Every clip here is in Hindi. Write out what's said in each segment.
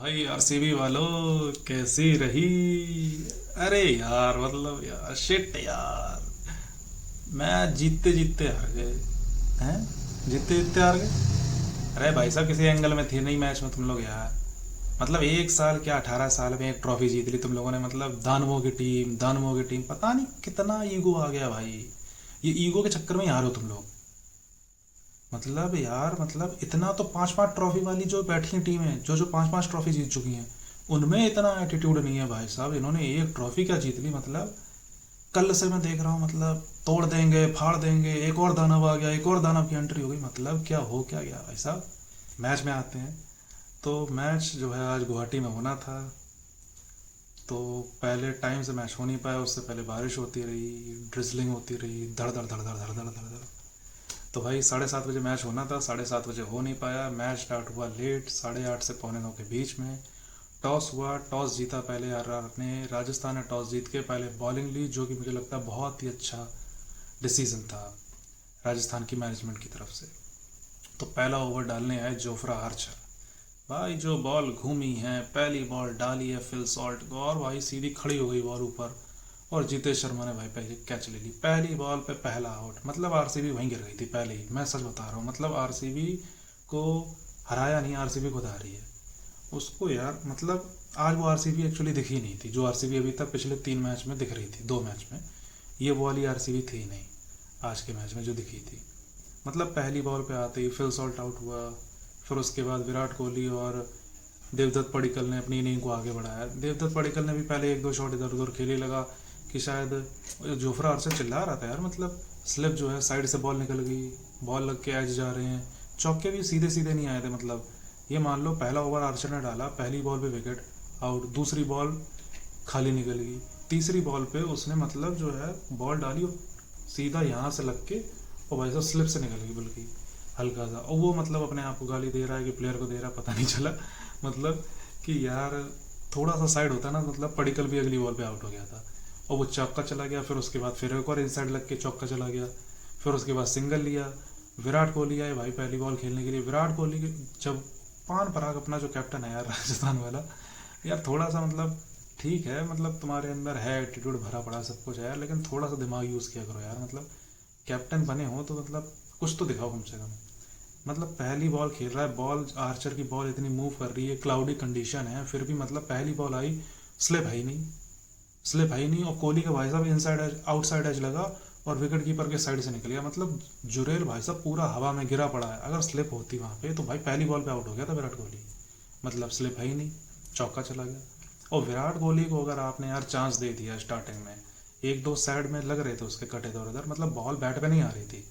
भाई आरसीबी वालों, कैसी रही। अरे यार, मतलब यार, शिट यार। मैच जीतते जीतते हार गए। हैं? जीतते जीतते हार गए। अरे भाई साहब, किसी एंगल में थे नहीं मैच में तुम लोग यार। मतलब एक साल क्या, 18 साल में एक ट्रॉफी जीत ली तुम लोगों ने। मतलब दानवों की टीम, पता नहीं कितना ईगो आ गया भाई। ये ईगो के चक्कर में ही हार हो तुम लोग। मतलब यार, मतलब इतना तो पांच पांच ट्रॉफी वाली जो बैठी टीम है, जो जो पांच पांच ट्रॉफी जीत चुकी हैं, उनमें इतना एटीट्यूड नहीं है भाई साहब। इन्होंने एक ट्रॉफी क्या जीत ली मतलब। कल से मैं देख रहा हूँ, मतलब तोड़ देंगे फाड़ देंगे, एक और दानव आ गया, एक और दानव की एंट्री हो गई। मतलब क्या हो क्या गया भाई साहब। मैच में आते हैं तो मैच जो है आज गुवाहाटी में होना था। तो पहले टाइम से मैच हो नहीं पाया, उससे पहले बारिश होती रही, ड्रिजलिंग होती रही, धड़ धड़ धड़ धड़ धड़ धड़ धड़ धड़। तो भाई 7:30 बजे मैच होना था, 7:30 बजे हो नहीं पाया। मैच स्टार्ट हुआ लेट, 8:30 से 8:45 के बीच में। टॉस हुआ, टॉस जीता पहले आरआर ने। राजस्थान ने टॉस जीत के पहले बॉलिंग ली, जो कि मुझे लगता है बहुत ही अच्छा डिसीजन था राजस्थान की मैनेजमेंट की तरफ से। तो पहला ओवर डालने आए जोफ्रा आर्चर। भाई जो बॉल घूमी है, पहली बॉल डाली है फिल सॉल्ट को, और भाई सीधी खड़ी हो गई बॉल ऊपर। और जीतेश शर्मा ने भाई पहले कैच ले ली, पहली बॉल पे पहला आउट। मतलब आरसीबी वहीं गिर गई थी पहले ही, मैं सच बता रहा हूँ। मतलब आरसीबी को हराया नहीं, आरसीबी खुद हारी है उसको यार। मतलब आज वो आरसीबी एक्चुअली दिखी नहीं थी, जो आरसीबी अभी तक पिछले 3 मैच में दिख रही थी, 2 मैच में। ये वो वाली आरसीबी थी नहीं आज के मैच में जो दिखी थी। मतलब पहली बॉल पे आते ही फिल सॉल्ट आउट हुआ। फिर उसके बाद विराट कोहली और देवदत्त पडिक्कल ने अपनी इनिंग को आगे बढ़ाया। देवदत्त पडिक्कल ने भी पहले एक दो शॉट इधर उधर खेले, लगा कि शायद जोफ्रा आर्चर चिल्ला रहा था यार। मतलब स्लिप जो है, साइड से बॉल निकल गई, बॉल लग के एज जा रहे हैं। चौके भी सीधे सीधे नहीं आए थे। मतलब ये मान लो पहला ओवर आर्चर ने डाला, पहली बॉल पे विकेट आउट, दूसरी बॉल खाली निकल गई, तीसरी बॉल पे उसने मतलब जो है बॉल डाली और सीधा यहाँ से लग के, और भाई साहब स्लिप से निकल गई बल्कि हल्का सा। और वो मतलब अपने आप को गाली दे रहा है कि प्लेयर को दे रहा है, पता नहीं चला। मतलब कि यार थोड़ा सा साइड होता ना, मतलब पडिक्कल भी अगली बॉल पे आउट हो गया था। और वो चौका चला गया, फिर उसके बाद फिर एक और इनसाइड लग के चौका चला गया। फिर उसके बाद सिंगल लिया। विराट कोहली आए भाई पहली बॉल खेलने के लिए। विराट कोहली के जब पान पराग अपना जो कैप्टन है यार राजस्थान वाला, यार थोड़ा सा मतलब ठीक है, मतलब तुम्हारे अंदर है एटीट्यूड भरा पड़ा सब कुछ है यार, लेकिन थोड़ा सा दिमाग यूज़ किया करो यार। मतलब कैप्टन बने हो तो मतलब कुछ तो दिखाओ कम से कम। मतलब पहली बॉल खेल रहा है, बॉल आर्चर की बॉल इतनी मूव कर रही है, क्लाउडी कंडीशन है, फिर भी मतलब पहली बॉल आई, स्लिप है ही नहीं। स्लिप है ही नहीं, और कोहली का भाई साहब इनसाइड एज आउटसाइड एज लगा और विकेट कीपर के साइड से निकल गया। मतलब जुरेल भाई साहब पूरा हवा में गिरा पड़ा है। अगर स्लिप होती वहाँ पे तो भाई पहली बॉल पे आउट हो गया था विराट कोहली। मतलब स्लिप है ही नहीं, चौका चला गया। और विराट कोहली को अगर आपने यार चांस दे दिया स्टार्टिंग में, एक दो साइड में लग रहे थे उसके कटे इधर उधर, मतलब बॉल बैट पे नहीं आ रही थी,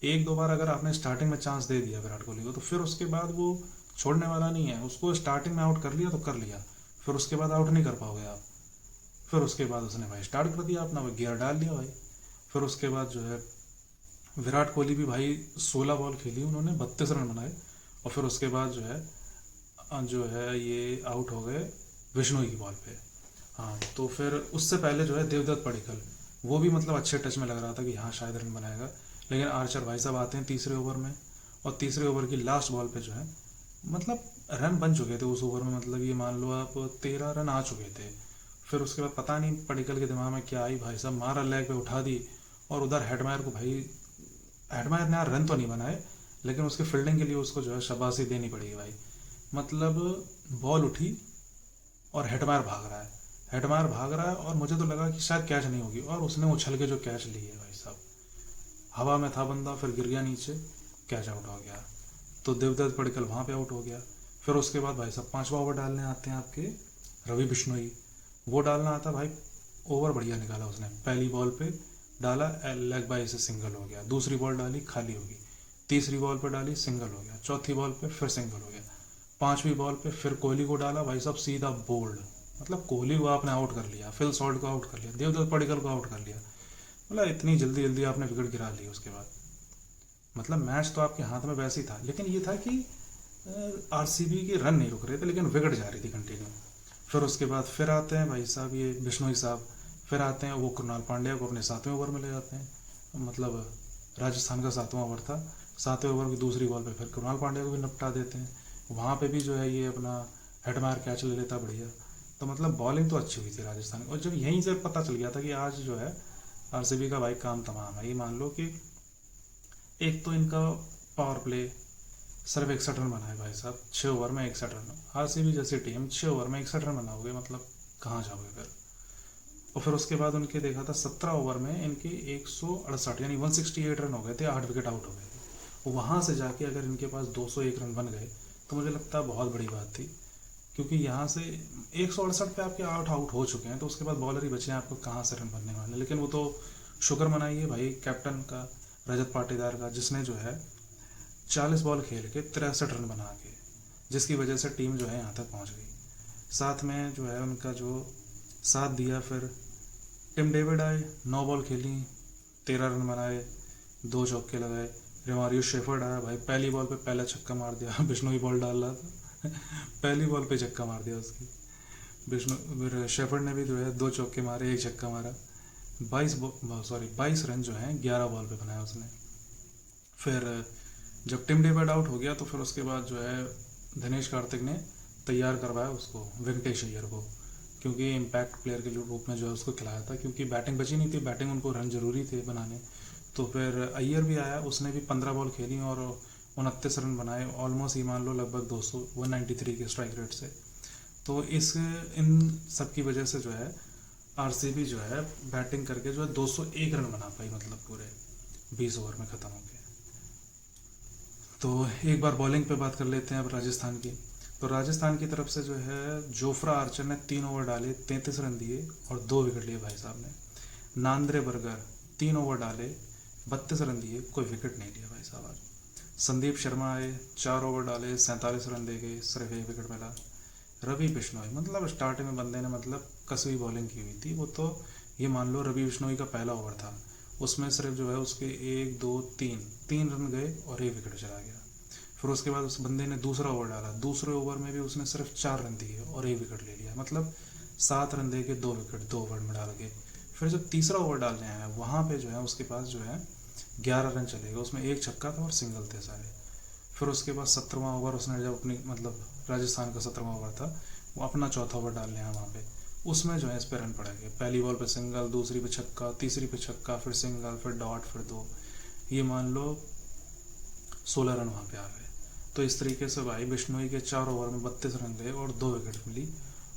एक दो बार अगर आपने स्टार्टिंग में चांस दे दिया विराट कोहली को, तो फिर उसके बाद वो छोड़ने वाला नहीं है। उसको स्टार्टिंग में आउट कर लिया तो कर लिया, फिर उसके बाद आउट नहीं कर पाओगे आप। फिर उसके बाद उसने भाई स्टार्ट कर दिया अपना, वो गियर डाल दिया भाई। फिर उसके बाद जो है विराट कोहली भी भाई 16 बॉल खेली, उन्होंने 32 रन बनाए। और फिर उसके बाद जो है ये आउट हो गए विष्णु की बॉल पे। हाँ, तो फिर उससे पहले जो है देवदत्त पडिक्कल, वो भी मतलब अच्छे टच में लग रहा था कि हाँ शायद रन बनाएगा। लेकिन आर्चर भाई साहब आते हैं तीसरे ओवर में, और तीसरे ओवर की लास्ट बॉल पे जो है मतलब रन बन चुके थे उस ओवर में। मतलब ये मान लो आप 13 रन आ चुके थे। फिर उसके बाद पता नहीं पडिक्कल के दिमाग में क्या आई, भाई साहब मारा लेग पे उठा दी। और उधर हेडमायर को भाई, हेडमायर ने यार रन तो नहीं बनाए, लेकिन उसके फील्डिंग के लिए उसको जो है शाबाशी देनी पड़ेगी भाई। मतलब बॉल उठी और हेटमायर भाग रहा है, हेटमायर भाग रहा है, और मुझे तो लगा कि शायद कैच नहीं होगी, और उसने उछल के जो कैच ली है भाई साहब, हवा में था बंदा, फिर गिर गया नीचे, कैच आउट हो गया। तो देवदत्त पडिक्कल वहाँ पे आउट हो गया। फिर उसके बाद भाई साहब पांचवा ओवर डालने आते हैं आपके रवि बिश्नोई। वो डालना आता भाई, ओवर बढ़िया निकाला उसने। पहली बॉल पे डाला, लेग बाई से सिंगल हो गया, दूसरी बॉल डाली खाली होगी, तीसरी बॉल पे डाली सिंगल हो गया, चौथी बॉल पे फिर सिंगल हो गया, पांचवी बॉल पे फिर कोहली को डाला भाई साहब सीधा बोल्ड। मतलब कोहली को आपने आउट कर लिया, फिल सॉल्ट को आउट कर लिया, देवदत्त पडिक्कल को आउट कर लिया। मतलब इतनी जल्दी जल्दी आपने विकेट गिरा ली उसके बाद। मतलब मैच तो आपके हाथ में वैसे ही था, लेकिन ये था कि आरसीबी के रन नहीं रुक रहे थे, लेकिन विकेट जा रही थी कंटिन्यू। फिर उसके बाद फिर आते हैं भाई साहब ये बिश्नोई साहब, फिर आते हैं वो कृणाल पांड्या को अपने 7वें ओवर में ले जाते हैं। मतलब राजस्थान का 7वां ओवर था, 7वें ओवर की दूसरी बॉल पे फिर कृणाल पांड्या को भी निपटा देते हैं। वहाँ पे भी जो है ये अपना हेड मार कैच ले लेता बढ़िया। तो मतलब बॉलिंग तो अच्छी हुई थी राजस्थान की। और जब यहीं से पता चल गया था कि आज जो है आरसीबी का भाई काम तमाम है। ये मान लो कि एक तो इनका पावर प्ले सिर्फ 61 रन बनाए भाई साहब, 6 ओवर में 61 रन। आरसीबी जैसी टीम 6 ओवर में 61 रन बनाओगे, मतलब कहाँ जाओगे फिर। और फिर उसके बाद उनके देखा था 17 ओवर में इनके 168 यानी 168 रन हो गए थे, 8 विकेट आउट हो गए थे। वहाँ से जाके अगर इनके पास 201 रन बन गए तो मुझे लगता है बहुत बड़ी बात थी। क्योंकि यहाँ से 168 पे आपके 8 आउट हो चुके हैं, तो उसके बाद बॉलर ही बचे हैं, आपको कहाँ से रन बनने वाले। लेकिन वो तो शुक्र मनाइए भाई कैप्टन का, रजत पाटीदार का, जिसने जो है 40 बॉल खेल के 63 रन बना के, जिसकी वजह से टीम जो है यहाँ तक पहुँच गई। साथ में जो है उनका जो साथ दिया, फिर टिम डेविड आए, 9 बॉल खेली, 13 रन बनाए, 2 चौके लगाए। रिमारियो शेफर्ड आया भाई, पहली बॉल पे पहला छक्का मार दिया। बिश्नोई बॉल डाल रहा था पहली बॉल पे छक्का मार दिया उसकी। बिश्नो शेफर्ड ने भी जो है 2 चौके मारे, 1 छक्का मारा। 22 रन जो है 11 बॉल पे बनाया उसने। फिर जब टिम डेविड आउट हो गया तो फिर उसके बाद जो है दिनेश कार्तिक ने तैयार करवाया उसको, वेंकटेश अय्यर को, क्योंकि इम्पैक्ट प्लेयर के रूप में जो है उसको खिलाया था, क्योंकि बैटिंग बची नहीं थी, बैटिंग उनको रन जरूरी थे बनाने। तो फिर अय्यर भी आया, उसने भी 15 बॉल खेली और 29 रन बनाए, ऑलमोस्ट ये मान लो लगभग 193 के स्ट्राइक रेट से। तो इन सब की वजह से जो है आरसीबी जो है बैटिंग करके जो है 201 रन बना पाई, मतलब पूरे 20 ओवर में ख़त्म हो गए। तो एक बार बॉलिंग पे बात कर लेते हैं अब राजस्थान की। तो राजस्थान की तरफ से जो है जोफ्रा आर्चर ने 3 ओवर डाले, 33 रन दिए और 2 विकेट लिए भाई साहब ने। नांद्रे बर्गर 3 ओवर डाले, 32 रन दिए, कोई विकेट नहीं लिया भाई साहब आज। संदीप शर्मा आए, 4 ओवर डाले, 47 रन दे गए, सिर्फ 1 विकेट मिला। रवि बिश्नोई, मतलब स्टार्टिंग में बंदे ने मतलब कसी बॉलिंग की हुई थी। वो तो ये मान लो रवि बिश्नोई का पहला ओवर था, उसमें सिर्फ जो है उसके 1 2 3 रन गए और 1 विकेट चला गया। फिर उसके बाद उस बंदे ने दूसरा ओवर डाला, दूसरे ओवर में भी उसने सिर्फ 4 रन दिए और 1 विकेट ले लिया, मतलब 7 रन दे के 2 विकेट 2 ओवर में डाल के। फिर जब तीसरा ओवर डालने आया वहाँ पे जो है उसके पास जो है 11 रन चले गए, उसमें 1 छक्का था और सिंगल थे सारे। फिर उसके बाद 17वां ओवर उसने जब अपनी मतलब राजस्थान का 17वां ओवर था, वो अपना चौथा ओवर डालने आया वहाँ पे, उसमें जो है इस पे रन पड़ा गया। पहली बॉल पे सिंगल, दूसरी पे छक्का, तीसरी पे छक्का, फिर सिंगल, फिर डॉट, फिर 2, ये मान लो 16 रन वहाँ पे आ गए। तो इस तरीके से भाई बिश्नोई के 4 ओवर में 32 रन गए और 2 विकेट मिली।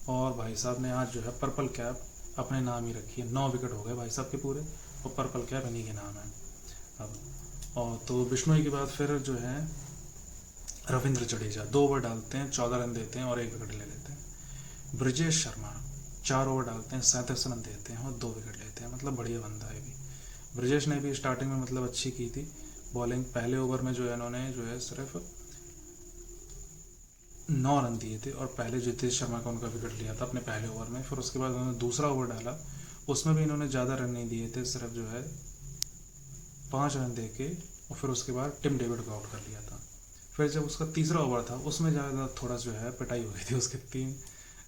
और भाई साहब ने आज जो है पर्पल कैप अपने नाम ही रखी है, 9 विकेट हो गए भाई साहब के पूरे, और पर्पल कैप इन्हीं के नाम है अब। और तो बिश्नोई के बाद फिर जो है रविंद्र जडेजा 2 ओवर डालते हैं, 14 रन देते हैं और 1 विकेट ले लेते हैं। ब्रिजेश शर्मा 4 ओवर डालते हैं, 37 रन देते हैं और 2 विकेट लेते हैं, मतलब बढ़िया बंदा है भी। ब्रिजेश ने भी स्टार्टिंग में मतलब अच्छी की थी बॉलिंग। पहले ओवर में जो है इन्होंने जो है सिर्फ 9 रन दिए थे और पहले जितेश शर्मा का उनका विकेट लिया था अपने पहले ओवर में। फिर उसके बाद उन्होंने दूसरा ओवर डाला, उसमें भी इन्होंने ज़्यादा रन नहीं दिए थे, सिर्फ जो है 5 रन दे के, और फिर उसके बाद टिम डेविड को आउट कर लिया था। फिर जब उसका तीसरा ओवर था उसमें ज़्यादा थोड़ा जो है पिटाई हो गई थी, उसके 3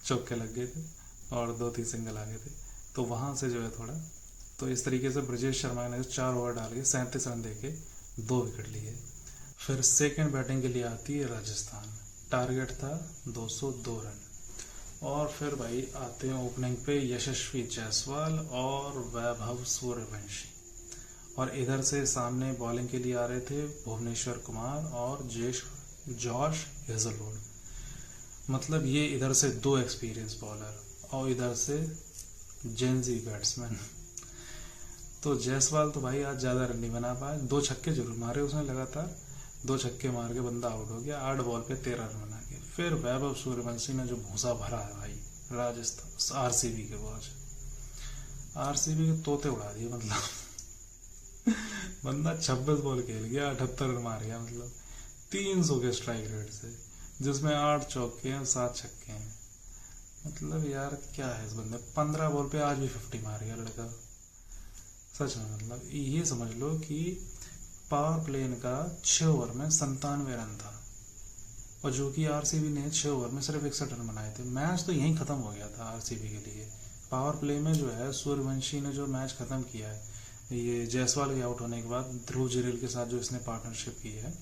चौके लग गए थे और 2-3 सिंगल आ गए थे, तो वहाँ से जो है थोड़ा, तो इस तरीके से ब्रजेश शर्मा ने 4 ओवर डाल के 37 रन दे के 2 विकेट लिए। फिर सेकेंड बैटिंग के लिए आती है राजस्थान, टारगेट था 202 रन। और फिर भाई आते हैं ओपनिंग पे यशस्वी जायसवाल और वैभव सूर्यवंशी, और इधर से सामने बॉलिंग के लिए आ रहे थे भुवनेश्वर कुमार और जॉश हेजलवुड। मतलब ये इधर से 2 एक्सपीरियंस बॉलर और इधर से जेंजी बैट्समैन। तो जायसवाल तो भाई आज ज़्यादा रन नहीं बना पाया, 2 छक्के जरूर मारे उसने लगातार, 2 छक्के मार के बंदा आउट हो गया, 8 बॉल पे 13 रन बना के। फिर वैभव सूर्यवंशी ने जो भूसा भरा है भाई राजस्थान आरसीबी के, वो आरसीबी के तोते उड़ा दिए, मतलब बंदा 26 बॉल खेल गया, 78 रन मार गया, मतलब 300 के स्ट्राइक रेट से, जिसमें 8 चौके हैं, 7 छक्के हैं। मतलब यार क्या है इस बंदे, 15 बॉल पे आज भी 50 मार गया लड़का, सच में। मतलब ये समझ लो कि पावर प्ले इनका 6 ओवर में 97 रन था, और जो कि आरसीबी ने 6 ओवर में सिर्फ 61 रन बनाए थे। मैच तो यहीं खत्म हो गया था आरसीबी के लिए। पावर प्ले में जो है सूर्यवंशी ने जो मैच खत्म किया है, ये जायसवाल के आउट होने के बाद ध्रुव जुरेल के साथ जो इसने पार्टनरशिप की है,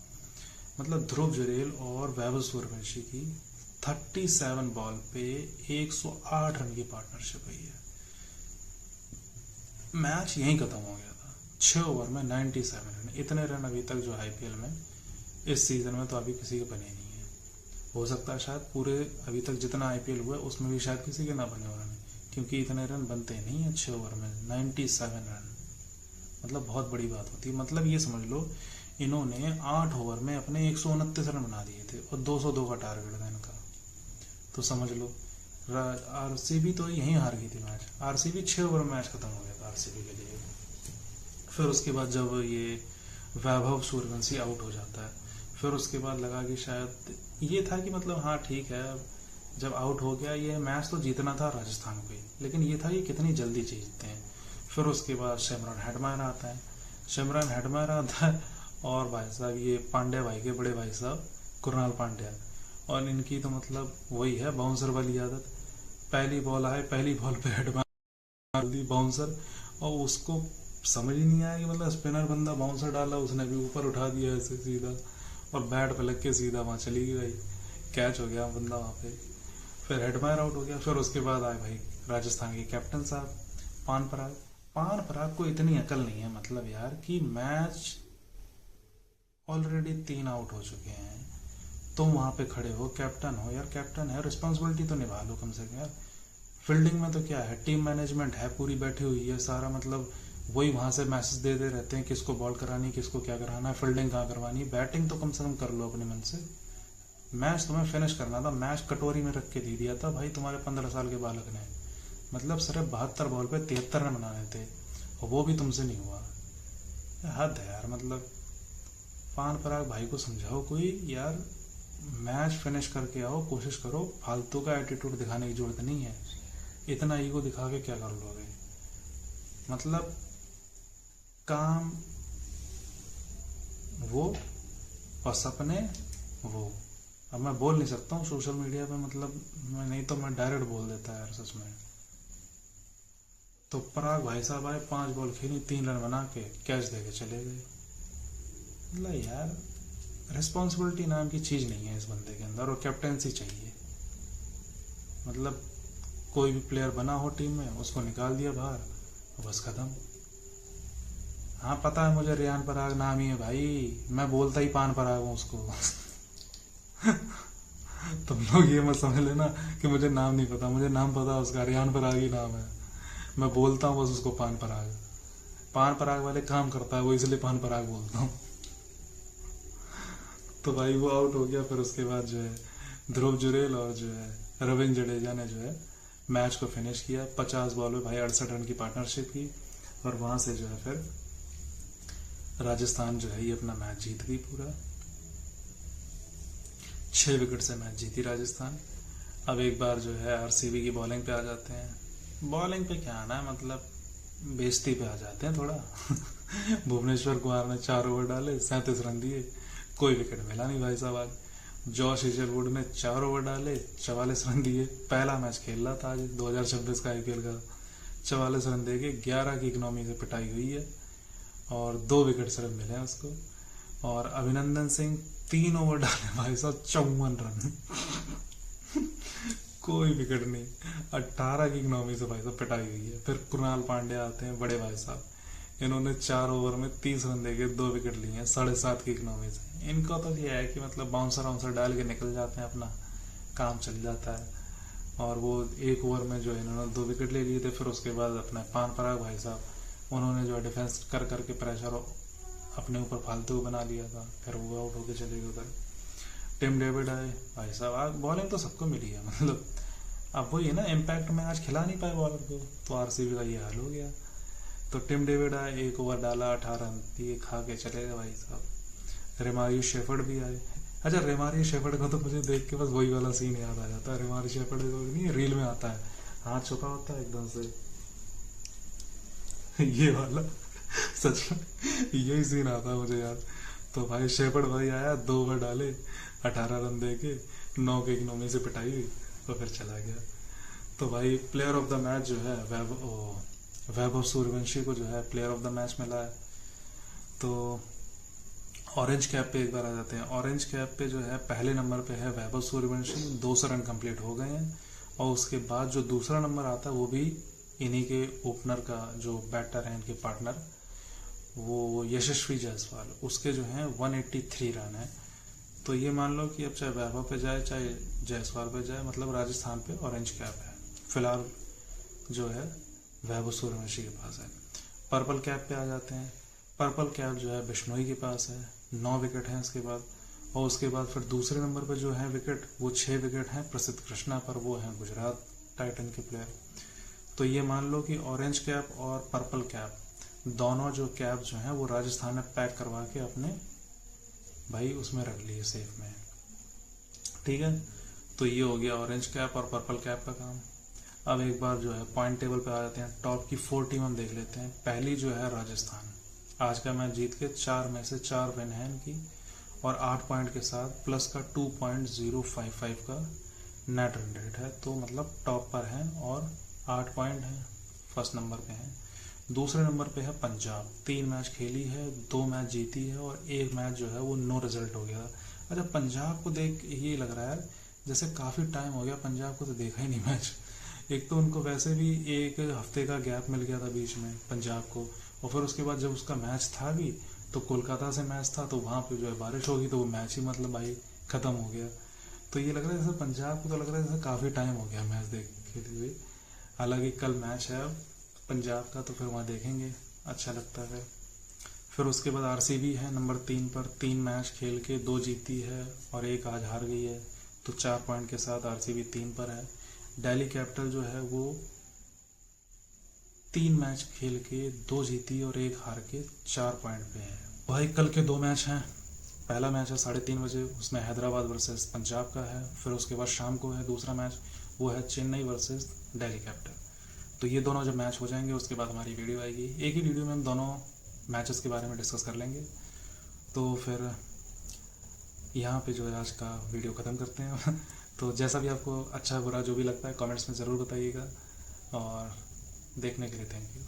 मतलब ध्रुव जुरेल और वैभव सूर्यवंशी की 37 बॉल पे 108 रन की पार्टनरशिप हुई है। मैच यहीं खत्म हो गया था 6 ओवर में 97 रन। इतने रन अभी तक जो आईपीएल में इस सीजन में तो अभी किसी के बने नहीं है। हो सकता है शायद पूरे अभी तक जितना आईपीएल हुआ है उसमें भी शायद किसी के ना बने हो रन, क्योंकि इतने रन बनते नहीं है 6 ओवर में 97 रन। मतलब बहुत बड़ी बात होती है। मतलब ये समझ लो इन्होंने 8 ओवर में अपने 129 रन बना दिए थे और 202 का टारगेट था इनका। तो समझ लो आरसीबी तो यहीं हार गई थी मैच। आरसीबी 6 ओवर में मैच खत्म हो गया था आरसीबी के लिए। फिर उसके बाद जब ये वैभव सूर्यवंशी आउट हो जाता है, फिर उसके बाद लगा कि शायद ये था कि मतलब हाँ ठीक है, जब आउट हो गया ये मैच तो जीतना था राजस्थान को ही, लेकिन ये था कि कितनी जल्दी जीतते हैं। फिर उसके बाद सिमरन हेटमायर आता है। सिमरन हेटमायर आता है और भाई साहब ये पांड्या भाई के बड़े भाई साहब कुणाल पांड्या, और इनकी तो मतलब वही है बाउंसर वाली आदत। पहली बॉल आए, पहली बॉल पे हेटमायर दी बाउंसर, और उसको समझ ही नहीं आया कि मतलब स्पिनर बंदा बाउंसर डाला, उसने भी ऊपर उठा दिया ऐसे सीधा और बैट पे लग के सीधा वहां चली गई भाई, कैच हो गया बंदा वहां पे। फिर हेटमायर आउट हो गया। फिर उसके बाद आए भाई राजस्थान के कैप्टन साहब पान पराग। पान पराग को इतनी अकल नहीं है मतलब यार कि मैच ऑलरेडी 3 आउट हो चुके हैं, तुम वहां पे खड़े हो, कैप्टन हो यार, कैप्टन है, रिस्पॉन्सिबिलिटी तो निभा लो कम से कम यार। फील्डिंग में तो क्या है, टीम मैनेजमेंट है पूरी बैठी हुई है, सारा मतलब वही वहां से मैसेज दे दे रहते हैं किसको बॉल करानी, किसको क्या कराना है, फील्डिंग कहाँ करवानी है। बैटिंग तो कम से कम कर लो अपने मन से। मैच तुम्हें फिनिश करना था, मैच कटोरी में रख के दे दिया था भाई तुम्हारे 15 साल के बालक ने। मतलब सिर्फ 72 बॉल पे 73 रन बनाने थे और वो भी तुमसे नहीं हुआ। हद है यार। मतलब पान पराग भाई को समझाओ कोई यार, मैच फिनिश करके आओ, कोशिश करो। फालतू का एटीट्यूड दिखाने की जरूरत नहीं है, इतना ईगो दिखा के क्या कर लोगे। मतलब काम वो और सपने वो। अब मैं बोल नहीं सकता हूँ सोशल मीडिया पे, मतलब मैं नहीं तो मैं डायरेक्ट बोल देता यार सच में। तो पराग भाई साहब आए, 5 बॉल खेली, 3 रन बना के कैच दे के चले गए। मतलब यार रिस्पॉन्सिबिलिटी नाम की चीज नहीं है इस बंदे के अंदर, और कैप्टेंसी चाहिए। मतलब कोई भी प्लेयर बना हो टीम में, उसको निकाल दिया बाहर, बस खत्म। हाँ पता है मुझे रियान पराग नाम ही है भाई, मैं बोलता ही पान पराग हूँ उसको। तुम लोग ये मत समझ लेना कि मुझे नाम नहीं पता, मुझे नाम पता उसका, रियान पराग ही नाम है। मैं बोलता हूँ बस उसको पान पराग। पान पराग वाले काम करता है वो, इसलिए पान पराग बोलता हूँ। तो भाई वो आउट हो गया। फिर उसके बाद जो है ध्रुव जुरेल और जो है रविंद्र जडेजा ने जो है मैच को फिनिश किया। 50 बॉल में भाई 68 रन की पार्टनरशिप की, और वहां से जो है फिर राजस्थान जो है ये अपना मैच जीत गई पूरा। 6 विकेट से मैच जीती राजस्थान। अब एक बार जो है आरसीबी की बॉलिंग पे आ जाते हैं। बॉलिंग पे क्या आना है, मतलब बेइज्जती पे आ जाते हैं थोड़ा। भुवनेश्वर कुमार ने 4 ओवर डाले, 37 रन दिए, कोई विकेट मिला नहीं भाई साहब आज। जॉश हेजलवुड ने 4 ओवर डाले, 44 रन दिए। पहला मैच खेल रहा था आज 2026 का आईपीएल का। 44 रन देके 11 की इकोनॉमी से पिटाई हुई है और 2 विकेट सिर्फ मिले हैं उसको। और अभिनंदन सिंह 3 ओवर डाले भाई साहब, 54 रन। कोई विकेट नहीं, 18 की इकोनॉमी से भाई साहब पिटाई हुई है। फिर कुणाल पांड्या आते हैं बड़े भाई साहब, इन्होंने 4 ओवर में 30 रन देके 2 विकेट लिए हैं 7.5 की इकोनॉमी से। इनका तो ये है कि मतलब बाउंसर वाउंसर डाल के निकल जाते हैं, अपना काम चल जाता है। और वो 1 ओवर में जो है इन्होंने 2 विकेट ले लिए थे। फिर उसके बाद अपने पान पराग भाई साहब उन्होंने जो है डिफेंस कर करके प्रेशर अपने ऊपर फालतू बना लिया था, फिर वो आउट होके चले गए उधर। टिम डेविड आए भाई साहब, आज बॉलिंग तो सबको मिली है। मतलब अब वही है ना, इम्पैक्ट में आज खिला नहीं पाए बॉलर को, तो आरसीबी का ये हाल हो गया। तो टिम डेविड आए, 1 ओवर डाला, 18 रन दिए, खा के चले गए भाई साहब। रेमारियो शेफर्ड भी आए। अच्छा, रेमारियो शेफर्ड का तो मुझे देख के बस वही वाला सीन याद आ जाता है। रेमारियो शेफर्ड तो नहीं रील में आता है, हाथ छुपा होता है एकदम से। ये वाला सच में यही सीन आता है मुझे याद। तो भाई शेफर्ड भाई आया, 2 ओवर डाले, 18 रन दे के 9 के इकोनॉमी से पिटाई हुई, तो फिर चला गया। तो भाई प्लेयर ऑफ द मैच जो है वैभव सूर्यवंशी को जो है प्लेयर ऑफ द मैच मिला है। तो ऑरेंज कैप पे एक बार आ जाते हैं। ऑरेंज कैप पे जो है पहले नंबर पे है वैभव सूर्यवंशी, 200 रन कंप्लीट हो गए हैं। और उसके बाद जो दूसरा नंबर आता है वो भी इन्हीं के ओपनर का जो बैटर है, इनके पार्टनर, वो यशस्वी जायसवाल, उसके जो हैं 183 रन है। तो ये मान लो कि अब चाहे वैभव पे जाए चाहे जायसवाल पे जाए, मतलब राजस्थान पे ऑरेंज कैप है फिलहाल जो है वैभव सूर्यवंशी के पास है। पर्पल कैप पे आ जाते हैं। पर्पल कैप जो है बिश्नोई के पास है, 9 विकेट हैं इसके बाद। और उसके बाद फिर दूसरे नंबर पर जो है विकेट, वो 6 विकेट हैं प्रसिद्ध कृष्णा पर, वो हैं गुजरात टाइटन के प्लेयर। तो ये मान लो कि ऑरेंज कैप और पर्पल कैप दोनों जो कैप जो हैं वो राजस्थान ने पैक करवा के अपने भाई उसमें रख लिए, सेफ में। ठीक है, तो ये हो गया ऑरेंज कैप और पर्पल कैप का काम। अब एक बार जो है पॉइंट टेबल पे आ जाते हैं। टॉप की 4 टीम हम देख लेते हैं। पहली जो है राजस्थान, आज का मैच जीत के 4 में से 4 विन है इनकी, और 8 पॉइंट के साथ प्लस का 2.055 का नेट रन रेट है। तो मतलब टॉप पर है और 8 पॉइंट है, फर्स्ट नंबर पे है। दूसरे नंबर पे है पंजाब, 3 मैच खेली है, 2 मैच जीती है और 1 मैच जो है वो नो रिजल्ट हो गया। अच्छा, पंजाब को देख ये लग रहा है जैसे काफ़ी टाइम हो गया पंजाब को तो देखा ही नहीं मैच। एक तो उनको वैसे भी एक हफ्ते का गैप मिल गया था बीच में पंजाब को, और फिर उसके बाद जब उसका मैच था भी तो कोलकाता से मैच था, तो वहाँ पे जो है बारिश होगी तो वो मैच ही मतलब भाई ख़त्म हो गया। तो ये लग रहा है जैसे पंजाब को तो लग रहा है जैसे काफ़ी टाइम हो गया मैच देखते हुए। हालांकि कल मैच है पंजाब का, तो फिर वहाँ देखेंगे, अच्छा लगता है। फिर उसके बाद आरसीबी है नंबर 3 पर, 3 मैच खेल के 2 जीती है और 1 आज हार गई है। तो 4 पॉइंट के साथ आरसीबी 3 पर है। दिल्ली कैपिटल जो है वो 3 मैच खेल के 2 जीती और 1 हार के 4 पॉइंट पे है। भाई कल के 2 मैच हैं। पहला मैच है 3:30 बजे, उसमें हैदराबाद वर्सेस पंजाब का है। फिर उसके बाद शाम को है दूसरा मैच, वो है चेन्नई वर्सेस दिल्ली कैपिटल। तो ये दोनों जब मैच हो जाएंगे उसके बाद हमारी वीडियो आएगी। एक ही वीडियो में हम दोनों मैचेस के बारे में डिस्कस कर लेंगे। तो फिर यहाँ पे जो है आज का वीडियो ख़त्म करते हैं। तो जैसा भी आपको अच्छा बुरा जो भी लगता है कमेंट्स में ज़रूर बताइएगा, और देखने के लिए थैंक यू।